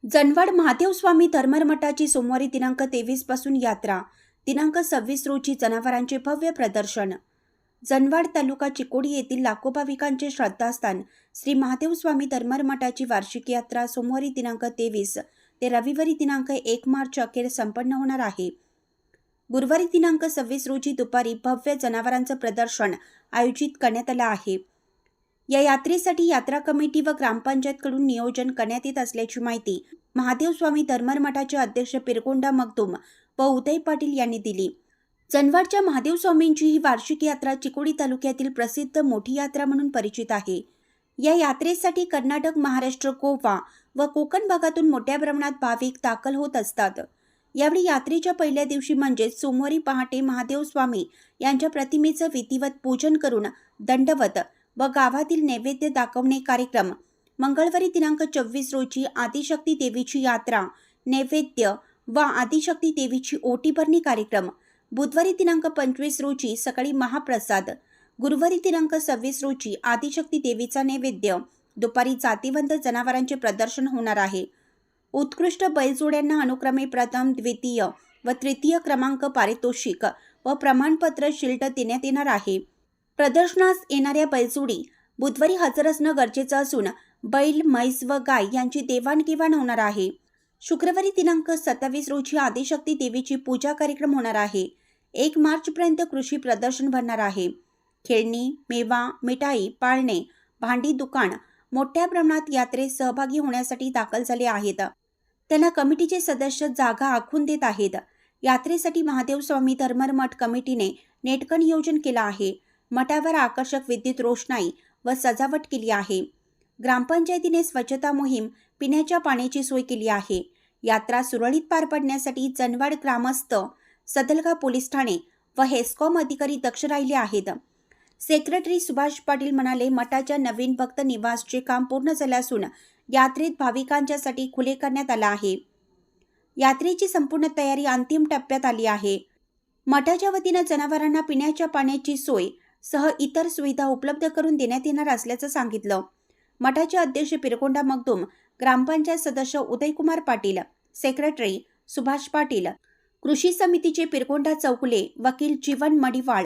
जनवाड महादेव स्वामी धर्मर मठाची सोमवारी दिनांक 23 पासून यात्रा, दिनांक 26 रोजी जनावरांचे भव्य प्रदर्शन। जनवाड तालुका चिकोडी येथील लाखो भाविकांचे श्रद्धास्थान श्री महादेव स्वामी धर्मर मठाची वार्षिक यात्रा सोमवारी दिनांक 23 ते रविवारी दिनांक 1 मार्च अखेर संपन्न होणार आहे। गुरुवारी दिनांक 26 रोजी दुपारी भव्य जनावरांचं प्रदर्शन आयोजित करण्यात आलं आहे। या यात्रेसाठी यात्रा कमिटी व ग्रामपंचायतकडून नियोजन करण्यात येत असल्याची माहिती महादेव स्वामी धर्मर मठाचे अध्यक्ष पिरकोंडा मगदूम व उदय पाटील यांनी दिली। जनवाडच्या महादेव स्वामींची ही वार्षिक यात्रा चिकोडी तालुक्यातील प्रसिद्ध मोठी यात्रा म्हणून परिचित आहे। या यात्रेसाठी कर्नाटक, महाराष्ट्र, गोवा व कोकण भागातून मोठ्या प्रमाणात भाविक दाखल होत असतात। यावेळी यात्रेच्या पहिल्या दिवशी म्हणजेच सोमवारी पहाटे महादेव स्वामी यांच्या प्रतिमेचं विधिवत पूजन करून दंडवत व गावातील नैवेद्य दाखवणे कार्यक्रम, मंगळवारी दिनांक 24 रोजी आदिशक्ती देवीची यात्रा, नैवेद्य व आदिशक्ती देवीची ओटी भरणी कार्यक्रम, बुधवारी दिनांक 25 रोजी सकाळी महाप्रसाद, गुरुवारी दिनांक 26 रोजी आदिशक्ती देवीचा नैवेद्य, दुपारी जातीवंत जनावरांचे प्रदर्शन होणार आहे। उत्कृष्ट बैलजोड्यांना अनुक्रमे प्रथम, द्वितीय व तृतीय क्रमांक पारितोषिक व प्रमाणपत्र शील्ड देण्यात येणार आहे। प्रदर्शनास येणाऱ्या बैलजोडी बुधवारी हजर असणं गरजेचं असून बैल, म्हैस व गाय यांची देवाणघेवाण होणार आहे। शुक्रवारी दिनांक 27 रोजी आदिशक्ती देवीची पूजा कार्यक्रम होणार आहे। 1 मार्चपर्यंत कृषी प्रदर्शन भरणार आहे। खेळणी, मेवा, मिठाई, पाळणे, भांडी दुकान मोठ्या प्रमाणात यात्रेत सहभागी होण्यासाठी दाखल झाले आहेत। त्यांना कमिटीचे सदस्य जागा आखून देत आहेत। यात्रेसाठी महादेव स्वामी धर्मर मठ कमिटीने नेटकं नियोजन केलं आहे। मठावर आकर्षक विद्युत रोषणाई व सजावट केली आहे। ग्रामपंचायतीने स्वच्छता मोहीम, पिण्याच्या पाण्याची सोय केली आहे। यात्रा सुरळीत पार पडण्यासाठी जनवाड ग्रामस्थ, सदलगा पोलीस ठाणे व हेस्कॉम अधिकारी दक्ष राहिले आहेत। सेक्रेटरी सुभाष पाटील म्हणाले, मठाच्या नवीन भक्त निवासचे काम पूर्ण झाले असून यात्रेत भाविकांच्यासाठी खुले करण्यात आला आहे। यात्रेची संपूर्ण तयारी अंतिम टप्प्यात आली आहे। मठाच्या वतीनं जनावरांना पिण्याच्या पाण्याची सोय सह इतर सुविधा उपलब्ध करून देण्यात येणार असल्याचं सांगितलं। मठाचे अध्यक्ष पिरकोंडा मगदूम, ग्रामपंचायत सदस्य उदयकुमार पाटील, सेक्रेटरी सुभाष पाटील, कृषी समितीचे पिरकोंडा चौकुले, वकील जीवन मडिवाळ,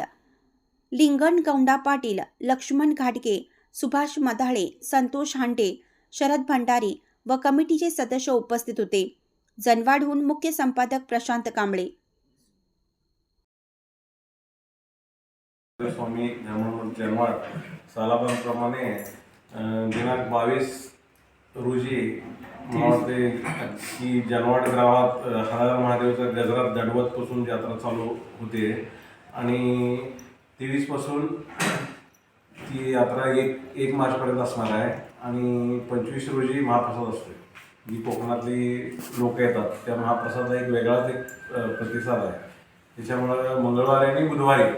लिंगण गौंडा पाटील, लक्ष्मण घाटगे, सुभाष मधाळे, संतोष हांडे, शरद भंडारी व कमिटीचे सदस्य उपस्थित होते। जनवाडहून मुख्य संपादक प्रशांत कांबळे। स्वामी जनवाड सालाबादप्रमाणे दिनांक 22 रोजी मला वाटते की जनवाड गावात हर महादेवचा गजरात दंडवतपासून यात्रा चालू होते आणि 23 पासून ती यात्रा एक मार्चपर्यंत असणार आहे आणि 25 रोजी महाप्रसाद असतो। जी कोकणातली लोक येतात त्या महाप्रसादाला एक वेगळाच प्रतिसाद आहे। त्याच्यामुळं मंगळवारी आणि बुधवारी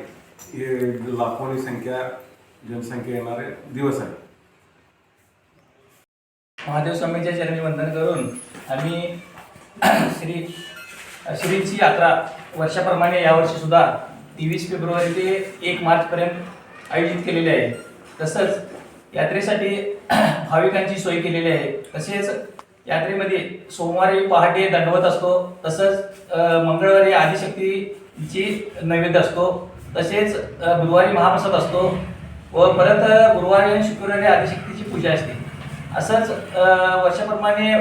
हे लाखोनी जनसंख्या येणारे दिवस आहे। महादेव स्वामींच्या चरणी वंदन करून आम्ही श्रीची यात्रा वर्षाप्रमाणे यावर्षी सुद्धा 23 फेब्रुवारी ते 1 मार्चपर्यंत आयोजित केलेली आहे। तसंच यात्रेसाठी भाविकांची सोय केलेली आहे। तसेच यात्रेमध्ये सोमवारी पहाटे दंडवत असतो, तसंच मंगळवारी आदिशक्तीची नैवेद्य असतो, तसेच बुधवारी महाप्रसाद असतो व परत गुरुवारी आणि शुक्रवारी आदिशक्तीची पूजा असते। असंच वर्षाप्रमाणे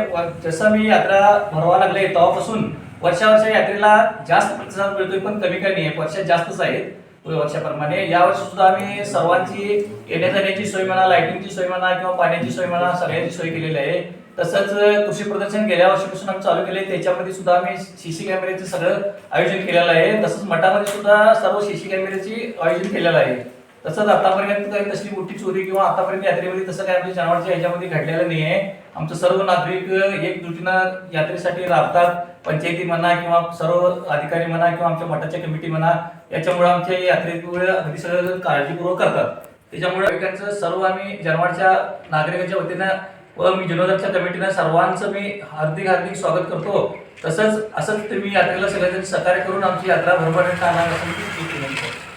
जसं मी यात्रा भरवा लागले तेव्हापासून वर्षा यात्रेला जास्त प्रतिसाद मिळतोय, पण कमी काही नाही आहे, वर्षात जास्तच आहेत वर्षाप्रमाणे। यावर्षी सुद्धा आम्ही सर्वांची येण्या जाण्याची सोय म्हणा, लाईटिंगची सोय म्हणा किंवा पाण्याची सोय म्हणा सगळ्यांची सोय केलेली आहे। तसंच कृषी प्रदर्शन गेल्या वर्षीपासून आम्ही चालू केले, त्याच्यामध्ये सुद्धा आम्ही सीसी कॅमेऱ्याचं सगळं आयोजन केलेलं आहे। तसंच मठामध्ये सुद्धा सर्व सीसी कॅमेऱ्याची आयोजन केलेलं आहे। तसंच आतापर्यंत काही तसली मोठी चोरी किंवा आतापर्यंत यात्रेमध्ये तसं काय आमच्या जनवाडच्या ह्याच्यामध्ये घडलेलं नाही आहे। आमचं सर्व नागरिक एकजुटीनं यात्रेसाठी राबतात, पंचायती म्हणा किंवा सर्व अधिकारी म्हणा किंवा आमच्या मठाच्या कमिटी म्हणा, याच्यामुळे आमच्या यात्रेमुळे अगदी सगळं काळजीपूर्वक करतात। त्याच्यामुळे भाविकांचं सर्व आम्ही जनवाडच्या नागरिकांच्या वतीनं व मी जीर्णोद्धारच्या कमिटीनं सर्वांचं मी हार्दिक स्वागत करतो। तसंच असंच तुम्ही यात्रेला सगळ्यांनी सहकार्य करून आमची यात्रा भरभराटीत आणणार असेल